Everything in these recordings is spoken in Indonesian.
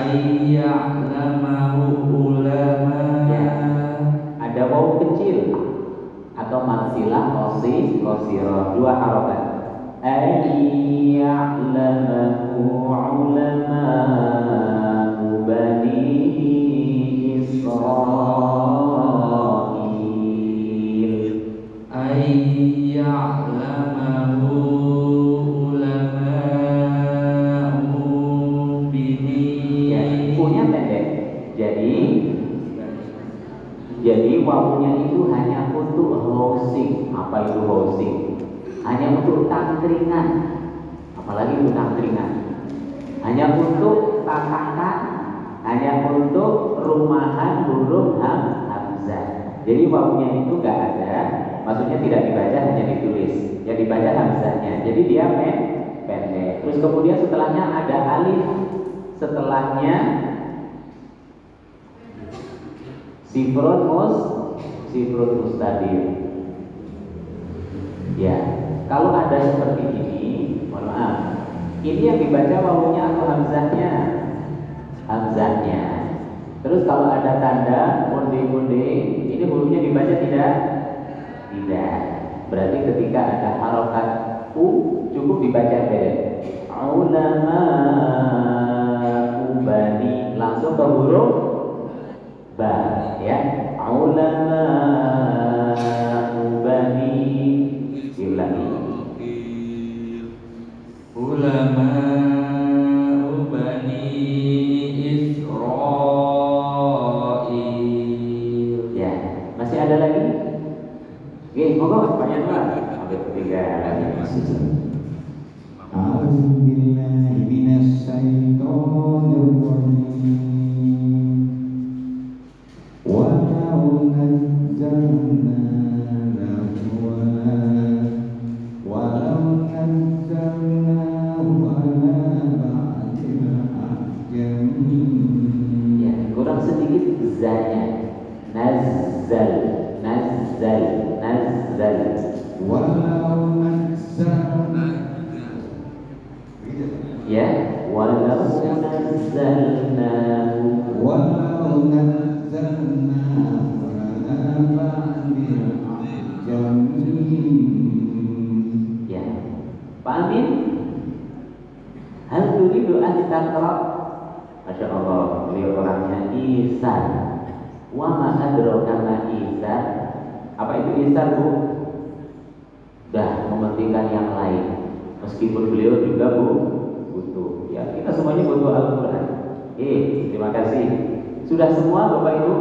ayya'lamahu ulama. Ya, ada waw kecil atau maksilah qasirah, dua harokat. Ayya'lamahu ulama bani Israil. Ayya'lamahu ulama'u bini. Ya, punya pendek. Jadi wawunya itu hanya untuk hosing. Apa itu hosing? Hanya untuk tangkringan. Apalagi untuk tangkringan. Hanya untuk tatakan, hanya untuk rumahan huruf hamzah. Jadi wawunya itu nggak ada, maksudnya tidak dibaca, hanya ditulis. Yang dibaca hamzahnya. Jadi dia pendek. Terus kemudian setelahnya ada alif. Setelahnya sifrun mustadir. Ya, kalau ada seperti ini, mohon maaf. Ini yang dibaca wawunya atau hamzahnya? Hamzahnya. Terus kalau ada tanda munde, ini hurufnya dibaca tidak? Tidak. Berarti ketika ada harokat u cukup dibaca bel. Ulama ubani, langsung ke huruf ba, ya. Ulama ubani, diulangi. Ulama bani Israil. Ya, masih ada lagi? Oke, monggo banyak banget. Sampai ketiga lagi. A'udzu billahi minasy syaithanir rajim. Walau nazzalna ya, kurang sedikit zanya. Nazzal. Walau nazzalna, Ya, walau nazzalna ya. Pak Amin, hal turidu an taqra? Masya Allah, beliau orangnya ihsan. Wa ma adraka ma ihsan? Apa itu ihsan, Bu? Dah mementingkan yang lain. Meskipun beliau juga butuh. Ya, kita semuanya butuh Al-Quran. Terima kasih. Sudah semua Bapak Ibu?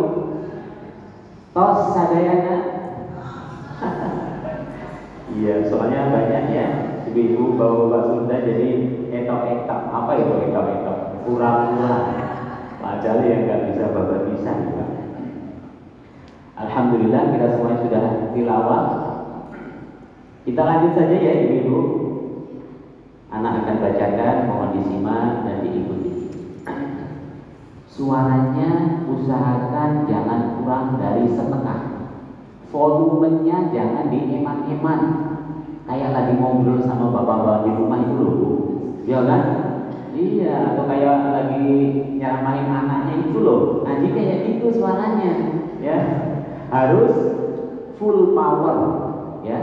Tos sadayana? Iya, soalnya banyak ya. Ibu-ibu bawa-bawa Sunda jadi etok-etok. Apa itu etok-etok? Pura-pura. Padahal yang nggak bisa Bapak bisa juga. Alhamdulillah kita semuanya sudah tilawah. Kita lanjut saja ya ibu-ibu. Anak akan bacakan, mohon disimak dan diikuti. Suaranya usahakan jangan kurang dari setengah. Volumenya jangan dieman-eman. Kayak lagi ngobrol sama bapak-bapak di rumah itu loh, Bu. Ya kan? Iya, atau kayak lagi nyaramahin anaknya itu loh. Nah, kayak gitu suaranya, ya. Harus full power, ya.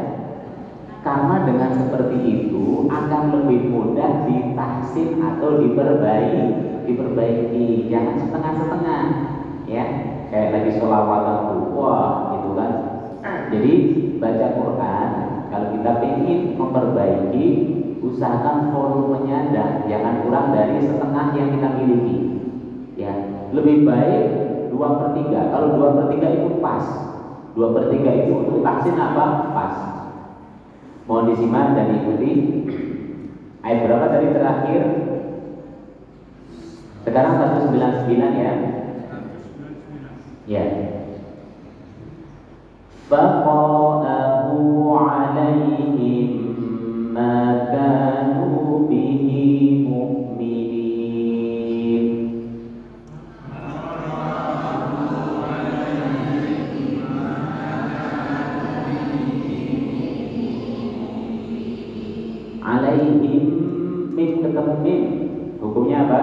Karena dengan seperti itu akan lebih mudah ditahsin atau diperbaiki. Jangan setengah-setengah, ya. Kayak lagi sholawatan, wah, gitu kan. Jadi baca Quran, kalau kita ingin memperbaiki, usahakan volumenya jangan kurang dari setengah yang kita miliki. Ya, lebih baik 2/3. Kalau 2/3 itu pas. 2/3 itu untuk tahsin apa? Pas. Mohon disimak dan ikuti. Ayat berapa tadi terakhir? Sekarang 199 ya. Ya. Faqalahu 'alaihim ma kanu bihi mu'minin. Alaihim, min ketemu min, hukumnya apa?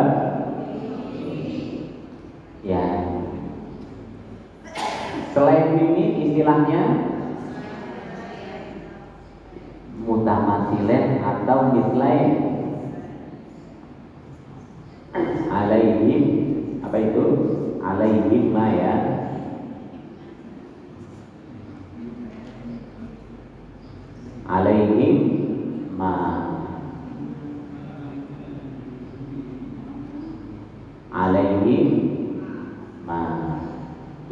Selain mimi istilahnya mutamatsilin atau mislain. Alaihim, apa itu? Alaihim ma ya. Alaihim ma. Alaihim ma.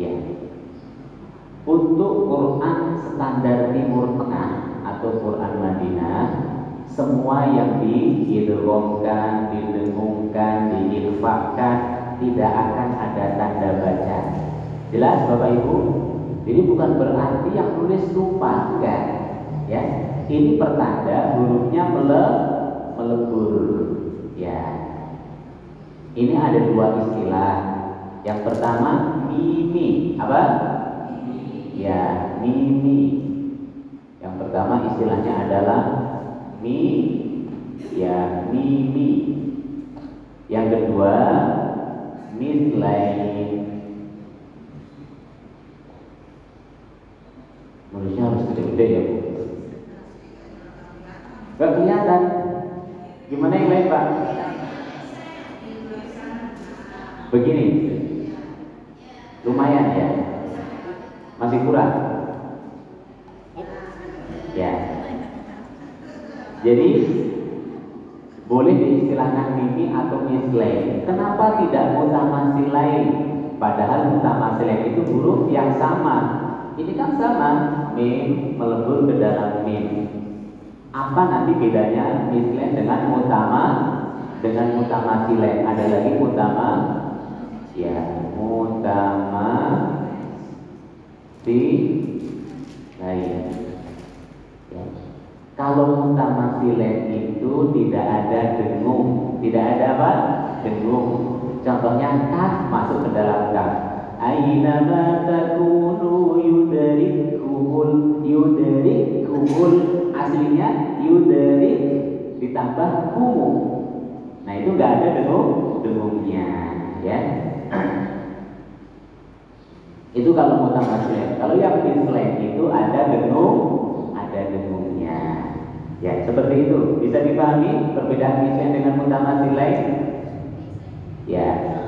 Ya. Untuk Quran standar Timur Tengah atau Quran Madinah, semua yang diidghamkan, didengungkan, diikhfakan tidak akan ada tanda baca. Jelas Bapak Ibu? Jadi bukan berarti yang tulis lupa, enggak. Ya, ini pertanda hurufnya melebur. Ya, ini ada dua istilah. Yang pertama mimi, apa? Ya, mimi. Yang pertama istilahnya adalah ya mimi. Yang kedua mislain. Menurutnya harus gede-gede ya Bu. Gak kelihatan. Gimana yang lain Pak? Begini. Lumayan ya. Masih kurang. Ya. Jadi boleh diistilahkan mimi atau mislain. Kenapa tidak mutamatsilin? Padahal mutamatsilin itu huruf yang sama. Ini kan sama, mim melebur ke dalam mim. Apa nanti bedanya mislain dengan mutamatsilin? Ada lagi ya mutamatsilin. Ya. Kalau mutamatsilin itu tidak ada dengung, tidak ada apa? Dengung. Contohnya kaf masuk ke dalam kaf. Aina ma takunu yudrikul, aslinya yudrik ditambah kumu. Nah itu nggak ada dengungnya, ya. Itu kalau mutamatsilin. Kalau yang mislain itu ada dengungnya. Ya, seperti itu. Bisa dipahami perbedaan mislain dengan mutamatsilin? Ya.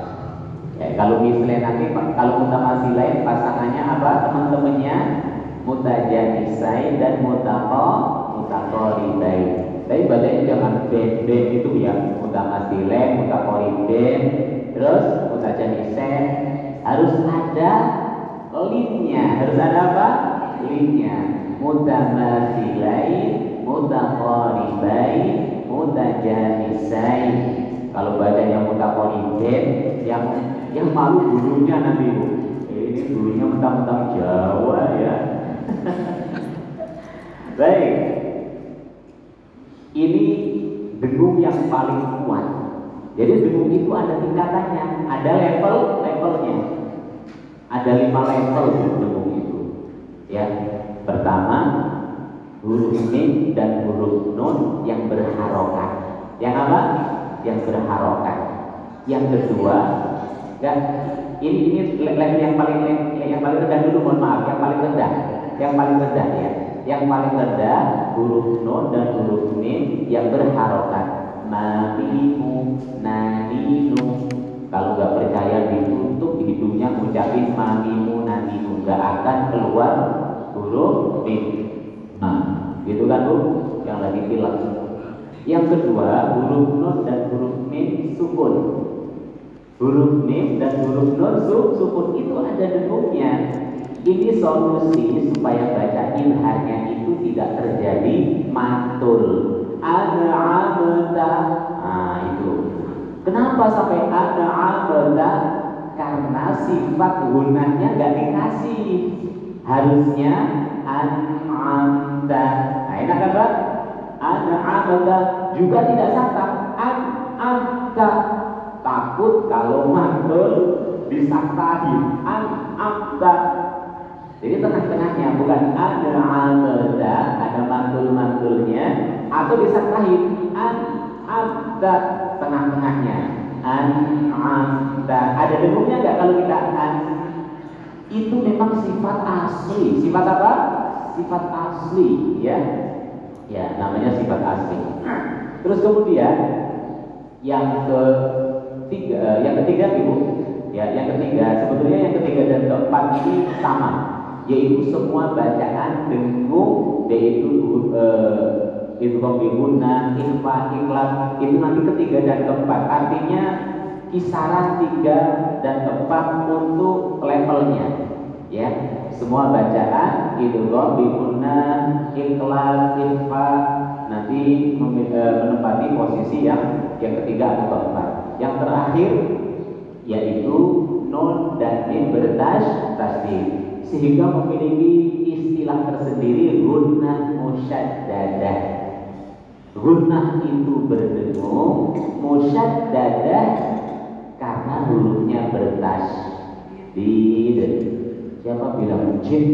Ya, kalau mislain nanti, kalau mutamatsilin pasangannya apa? Teman-temannya mutajanisain dan mutaqaribain. Tapi bacanya jangan ben itu ya. Mutamatsilin, mutaqaribain, terus mutajanisain, harus ada linnya. Harus ada apa? Linnya. Mutamatsilain, mutaqaribain, mutajanisain. Kalau bacanya mutaqaribain, yang malu dulunya nanti Bu. Ini dulunya mentang-mentang Jawa ya. Baik. Ini dengung yang paling kuat. Jadi dengung itu ada tingkatannya, ada levelnya. Ada 5 level dengung itu. Ya. Pertama, huruf mim dan huruf nun yang berharokat. Yang apa? Yang berharokat. Yang kedua, ini level yang paling rendah dulu, mohon maaf, yang paling rendah ya. Yang paling rendah huruf nun dan huruf mim yang berharokat. Mamimu, naninu. Kalau nggak percaya ditutup hidungnya ngucapin mamimu, naninu, nggak akan keluar huruf mim. Nah, gitu kan Bu? Yang lagi pilek. Yang kedua, huruf nun dan huruf mim sukun. Huruf mim dan huruf nun sukun itu ada dengungnya. Ini solusi supaya baca ilharnya itu tidak terjadi mantul. Ada abda. Nah itu. Kenapa sampai ada abda? Karena sifat gunanya nggak dikasih. Harusnya an-amda. Nah enak kan Pak? An-amda juga tidak sakta. An-amda. Takut kalau mantul disaktahin. An-amda. Jadi tengah-tengahnya bukan ada amda, ada mantul-mantulnya, atau disaktahin. An-amda, tengah-tengahnya. An-amda. Ada dengungnya nggak kalau kita an? itu memang sifat asli. Sifat apa? Sifat asli, ya. Ya, namanya sifat asli. Terus kemudian yang ketiga Ibu, ya, yang ketiga sebetulnya yang ketiga dan keempat ini sama, yaitu semua bacaan dengung, yaitu idgham bi gunnah, ikhfa, ikhlas, itu nanti ketiga dan keempat. Artinya kisaran 3 dan 4 untuk levelnya, ya. Semua bacaan idgham bi gunnah, ikhlas, ikhfa nanti menempati posisi yang ketiga atau keempat. Yang terakhir yaitu nun dan mim bertasydid, sehingga memiliki istilah tersendiri gunnah musyaddadah. Gunnah itu berdengung, musyaddadah karena hurufnya bertasydid. Siapa bilang jin?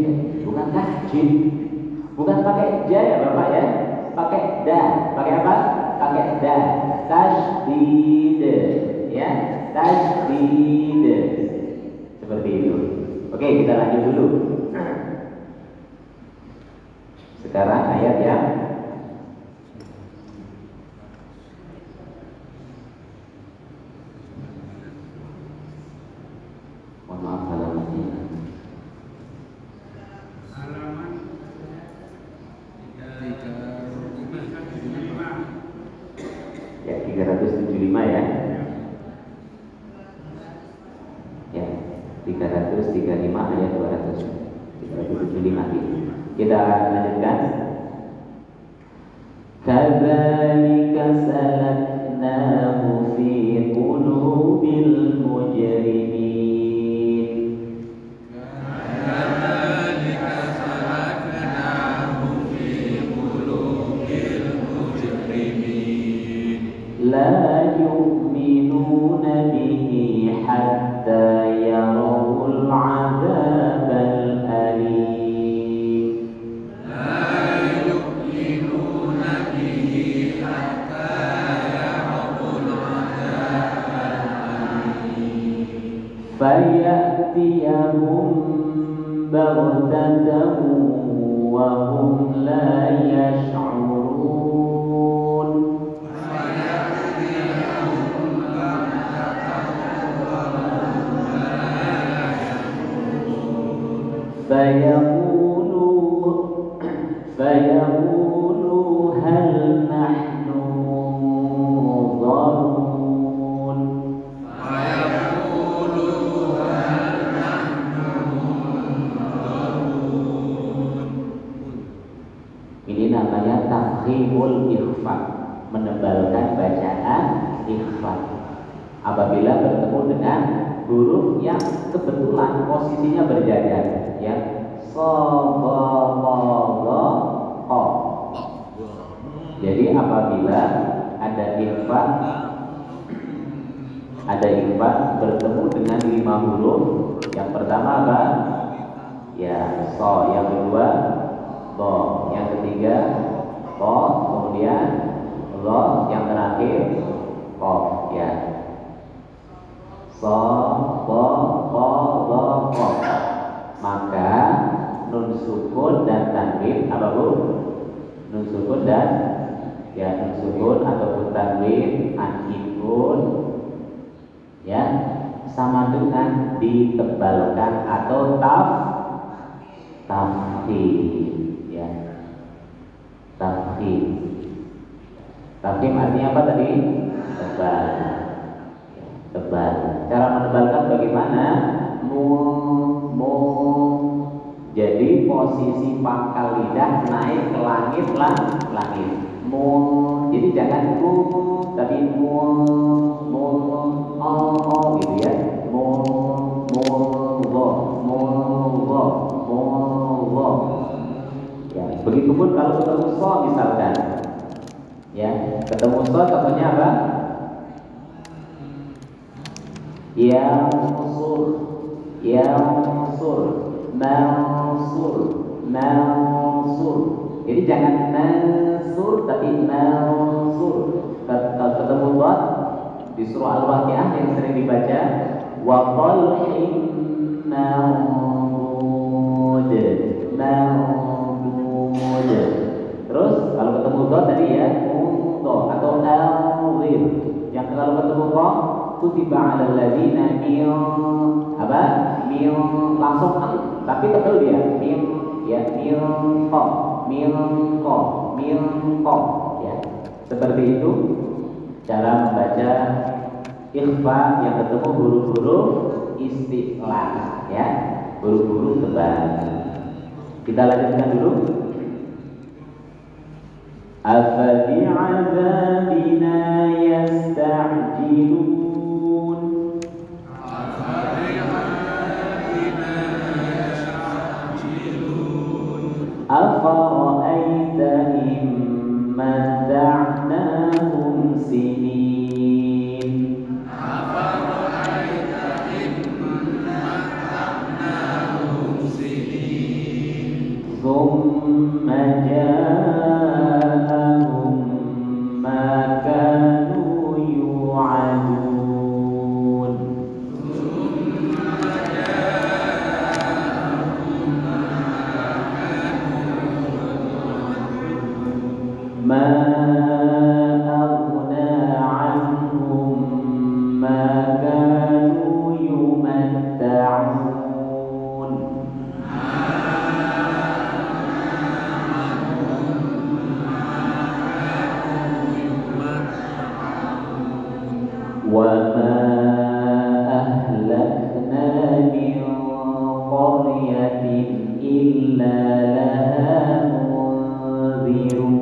Bukankah jin? Bukan pakai ja ya Bapak ya? Pakai da. Pakai apa? Pakai da. Tasydid, ya. Tasydid. Seperti itu. Oke, kita lanjut dulu. Sekarang ayat yang mohon maaf halamannya. Ya, 375 ya. Ya, 335 ayat 375 ini. Kita lanjutkan. Kadzalika salaknahu fi qulubil mujrimin. La yu'minuna bihi hatta yarawul 'adzabal alim. La yu'minuna bihi hatta yarawul 'adzabal alim. Fayatiyahum baghtatan wa hum la yash'urun. فيقولوا هل نحن منظرون. Ini namanya tafkhimul ikhfa, menebalkan bacaan ikhfa apabila bertemu dengan huruf yang kebetulan posisinya berjajar, ya. Jadi apabila ada ikhfa bertemu dengan 5 huruf, yang pertama apa? Ya, so, yang kedua do, yang ketiga ko, kemudian lo, yang terakhir ko, ya. So, bo, ko, lo, ko. Maka nun sukun dan tanwin apa Bu? Nun sukun dan nun sukun ataupun tanwin ankipun, ya, sama dengan ditebalkan atau tafkhim, ya. Tafkhim. Tafkhim artinya apa tadi? Tebal. Ya, tebal. Cara menebalkan bagaimana? Jadi posisi pangkal lidah naik ke langit. Jadi jangan tapi gitu ya. Ya, begitupun kalau ketemu so misalkan. Ya, ketemu so contohnya apa? Mansur. Jadi jangan mansur tapi mansur. Ketemu dot di surah Al-Waqiah yang sering dibaca wa talhin mansur. kutiba 'alal ladzina min apa? Min langsung tapi tebal dia. Min ya min ko ya. Seperti itu cara membaca ikhfa yang ketemu huruf-huruf isti'la ya. Huruf-huruf tebal. Kita lanjutkan dulu. Afa bi'adzabina yasta'jilun. Afara'aita in matta'nahum sinin. ثم جاءهم ما كانوا يوعدون. ما أغنى عنهم ما كانوا يمتعون. وما أهلكنا من قرية إلا لها منذرون.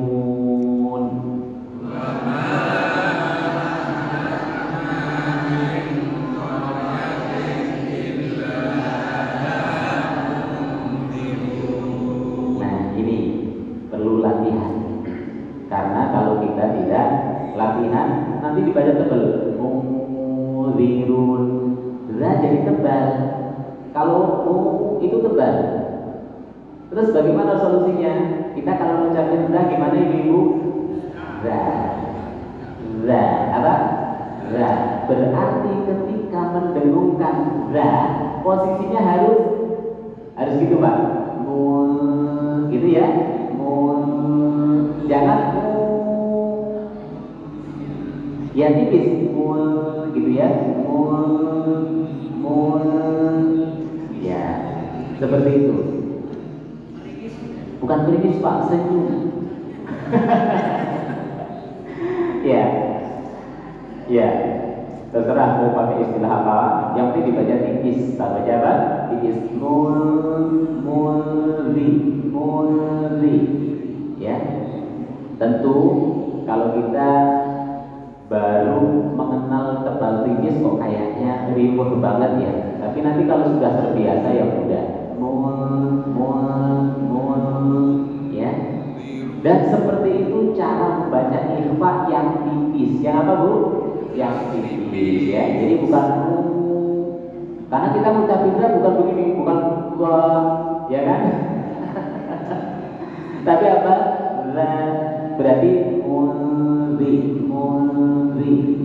Nah ini perlu latihan, karena kalau kita tidak latihan nanti dibaca tebal. Munzirun, za jadi tebal. Kalau itu tebal. Terus bagaimana solusinya? Kita kalau mengucapkan za gimana ibu? Za apa? Za. Berarti ketika mendengungkan za, posisinya harus gitu Pak. Gitu ya. Jangan ya tipis gitu ya. Ya seperti itu. Bukan kritis Pak, senyum. ya terserah mau pakai istilah apa, yang penting dibaca tipis. Tak baca apa? Tipis. Mulri ya. Tentu kalau kita baru mengenal tebal tipis kok kayaknya riuh banget ya. Tapi nanti kalau sudah terbiasa ya udah ya. Dan seperti itu cara membaca ikhfa yang tipis. Yang apa Bu? Yang tipis ya. Jadi bukan karena kita mengucapkan bukan begini, bukan ya kan? Tapi apa? Berarti mulri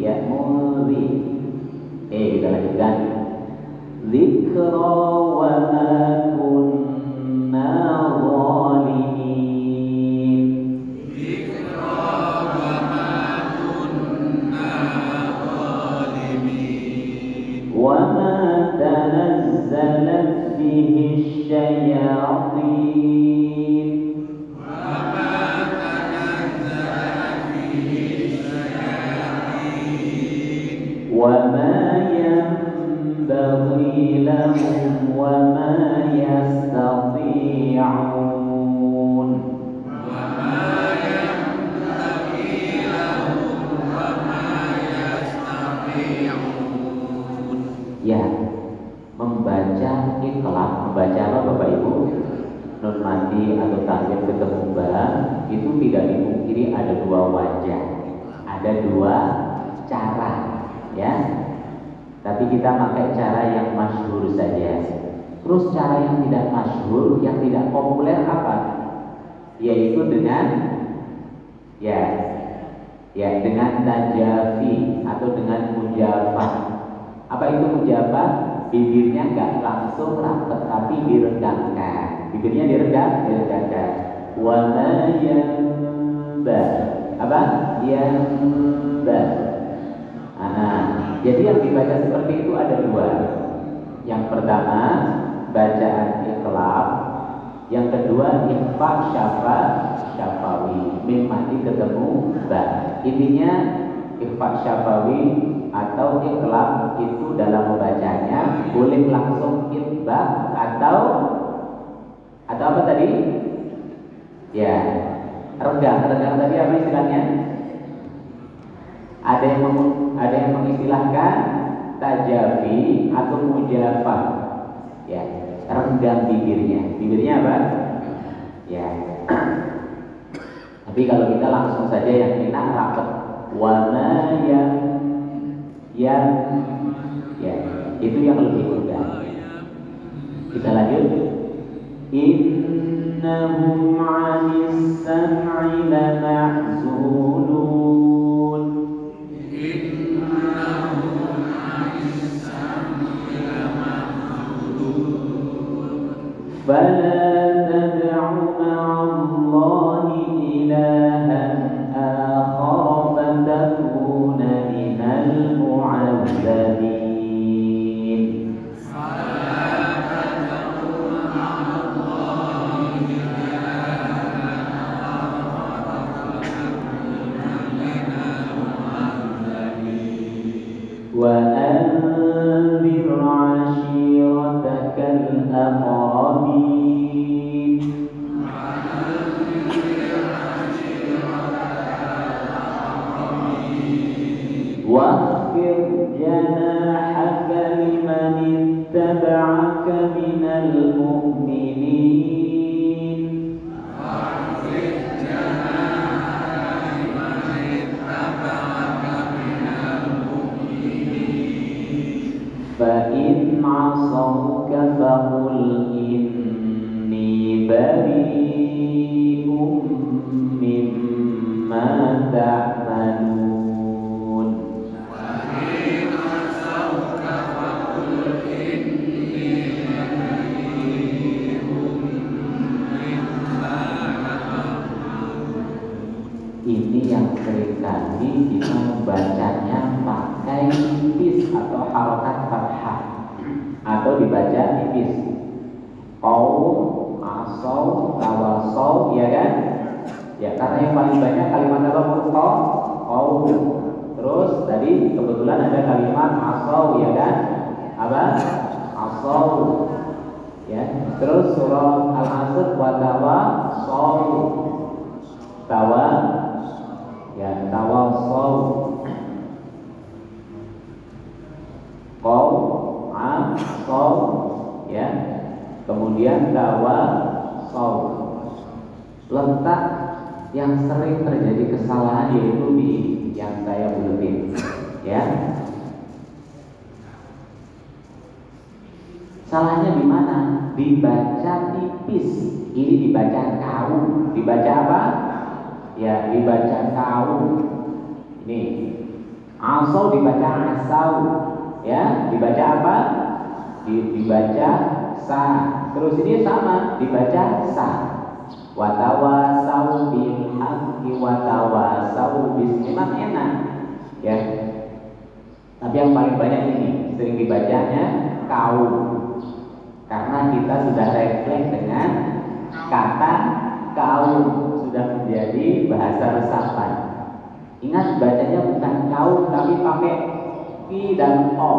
ya, mulri. Kita lanjutkan. Dzikra wa ma kunna zalimin. Dzikra wa ma kunna zalimin. Wa ma tanazzalat bihi syayatin. وما ينبغي لهم وما يستطيعون. Ya, membaca ikhlas, membaca apa Bapak Ibu? Nun mati atau tanwin ketemu ba itu tidak dipungkiri ada dua wajah, ada dua cara. Ya, tapi kita pakai cara yang masyhur saja. Terus cara yang tidak masyhur, yang tidak populer apa? Yaitu dengan dengan tajafi atau dengan mujafah. Apa itu mujafah? Bibirnya nggak langsung rapat tapi diregangkan. Bibirnya diregangkan. Wa ma yanba. Apa? Yanba. Jadi yang dibaca seperti itu ada dua. Yang pertama bacaan iqlab, yang kedua ikhfa syafawi. Mim mati ketemu ba. Intinya ikhfa syafawi atau iqlab itu dalam membacanya boleh langsung itba atau apa tadi? Ya, renggang tadi apa istilahnya? Ada yang mengistilahkan tajafi atau mujafah. Ya, renggang bibirnya apa? Ya. Tapi kalau kita langsung saja yang enak rapat, wana yang ya, itu yang lebih mudah. Kita lanjut. Innahum 'anis sam'i lamahzunun. فلا تدع مع الله إلها آخر فتكون من المعذبين. وأنذر عشيرتك الأقربين. واخفض جناحك لمن اتبعك من المؤمنين. فإن عصوك فقل إني بريء مما تعملون. Ini yang seringkali kita membacanya pakai tipis atau harokat fathah atau dibaca tipis. Qaum, asau, tawasau, ya kan? Ya, karena yang paling banyak kalimat apa? Qaum. Terus tadi kebetulan ada kalimat asau, ya kan? Apa? Asau. Ya. Terus surah Al-Asr wa tawasau. Tawasau. Qaum, asau, ya. Kemudian tawasau. Letak yang sering terjadi kesalahan yaitu di yang saya buletin, ya. Salahnya di mana? Dibaca tipis. Ini dibaca kau. Dibaca apa? Ya, dibaca kau. Ini asau dibaca asau. Ya, dibaca apa? Dibaca sa. Terus ini sama, dibaca sa. Watawasau bil haqqi watawasau bis. Memang enak, ya. Tapi yang paling banyak ini sering dibacanya kau. Karena kita sudah refleks dengan kata kau, sudah menjadi bahasa resapan. Ingat bacanya bukan kau tapi pakai i dan o,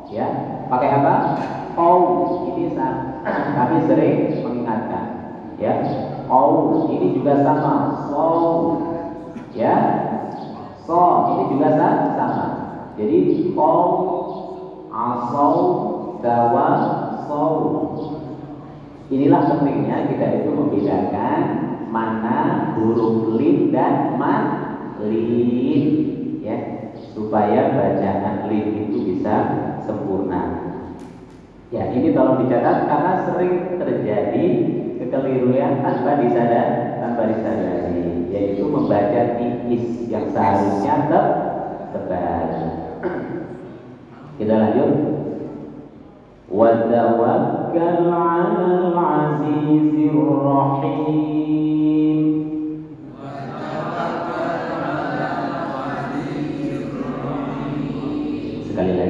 ya. Pakai apa? Kau. Ini kami sering mengingatkan, ya. Kau ini juga sama. So, ya. So ini juga sama. Jadi kau, asau, dawa, so. Inilah pentingnya kita itu membedakan mana huruf lin dan lin, ya, supaya bacaan lin itu bisa sempurna. Ya, ini tolong dicatat karena sering terjadi kekeliruan tanpa disadari, yaitu membaca tipis yang seharusnya tebal. Kita lanjut. Wa tawakkal 'alal 'azizir rahim.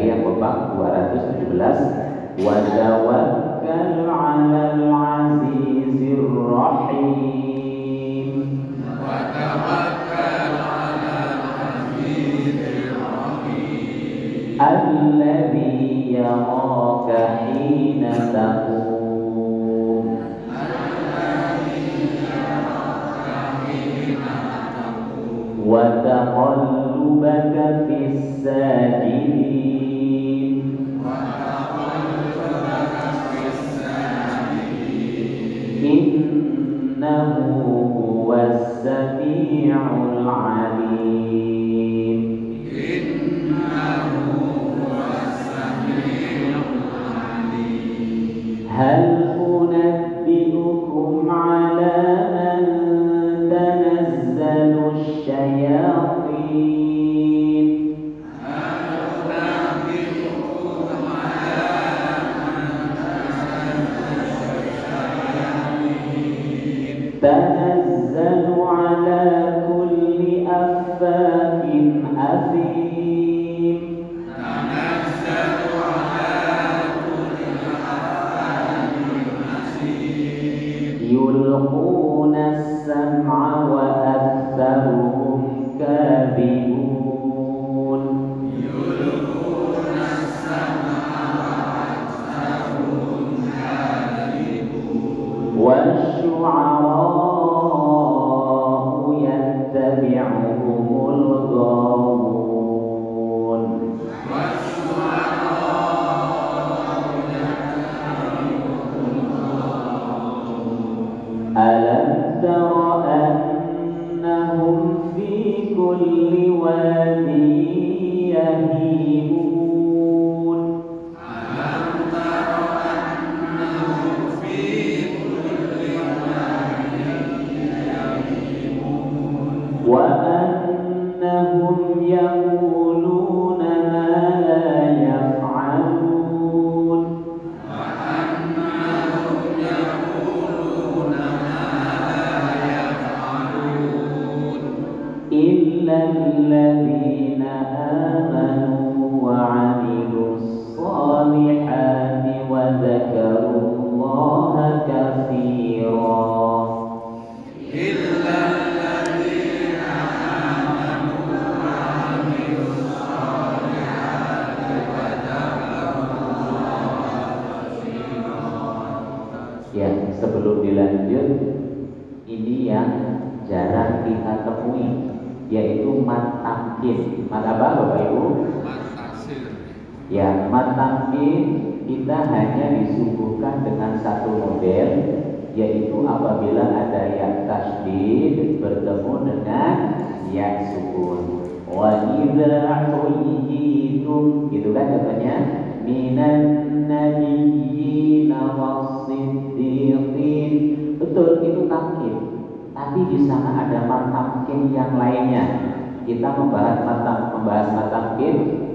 yang babak 217. Wa tawakkal 'alal 'azizir rahim. Wa tawakkal 'alal 'azizir rahim. Alladzi yaraka hina taqum. Wa taqallubaka fis sajidin. Innahu huwas sami'ul 'alim. Hal unabbi'ukum 'ala man tanazzalu asyayatin. Tanazzalu 'ala kulli affakin athim. Yulquna as-sam'a wa aktsaruhum kadhibun. Wasyu'ara'u yattabi'uhumul ghawun. Alam tara annahum fi kulli wadin yahimun. Wa annahum yaquluna ma la yaf'alun. Illa alladhina amanu wa 'amilus solihati wa dzakarullaha katsiran. Ya, sebelum dilanjut, ini yang jarang kita temui, yaitu mat tamkin. Mat apa, Bapak Ibu? Ya, mat tamkin kita hanya disuguhkan dengan satu model, yaitu apabila ada ya tasydid bertemu dengan ya sukun. Wa idza huyyitum, gitu kan contohnya, minan nabiyyina was-siddiqin. Betul, itu tamkin. Tapi di sana ada mat tamkin yang lainnya. Kita membahas mat tamkin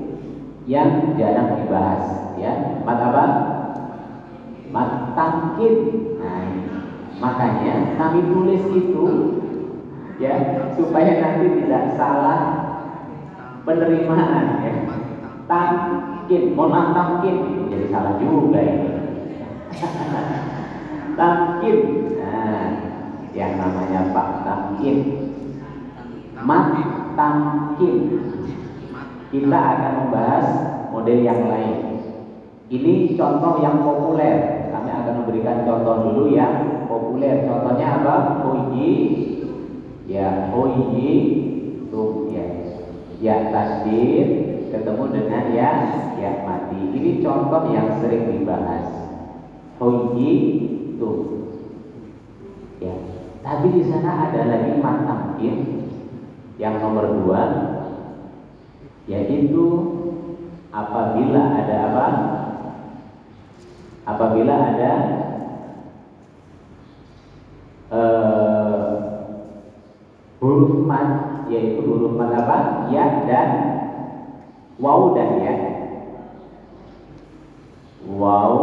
yang jarang dibahas, ya. Mat apa? Mat tamkin. Nah, makanya kami tulis itu, ya, supaya nanti tidak salah penerimaan, ya. Tamkin, mohon tamkin, jadi salah juga ini. Tamkin, nah, yang namanya Pak Tamkin, mat tamkin. Kita akan membahas model yang lain. Ini contoh yang populer. Kami akan memberikan contoh dulu yang populer. Contohnya apa? Hoyi, ya hoyi, tuh ya tasdid ketemu dengan ya mati. Ini contoh yang sering dibahas. Hoyi, tuh. Ya. Tapi di sana ada lagi mat tamkin yang nomor 2, yaitu apabila ada apa? Apabila ada huruf mat, yaitu huruf mat apa? Ya dan waw dan ya. Waw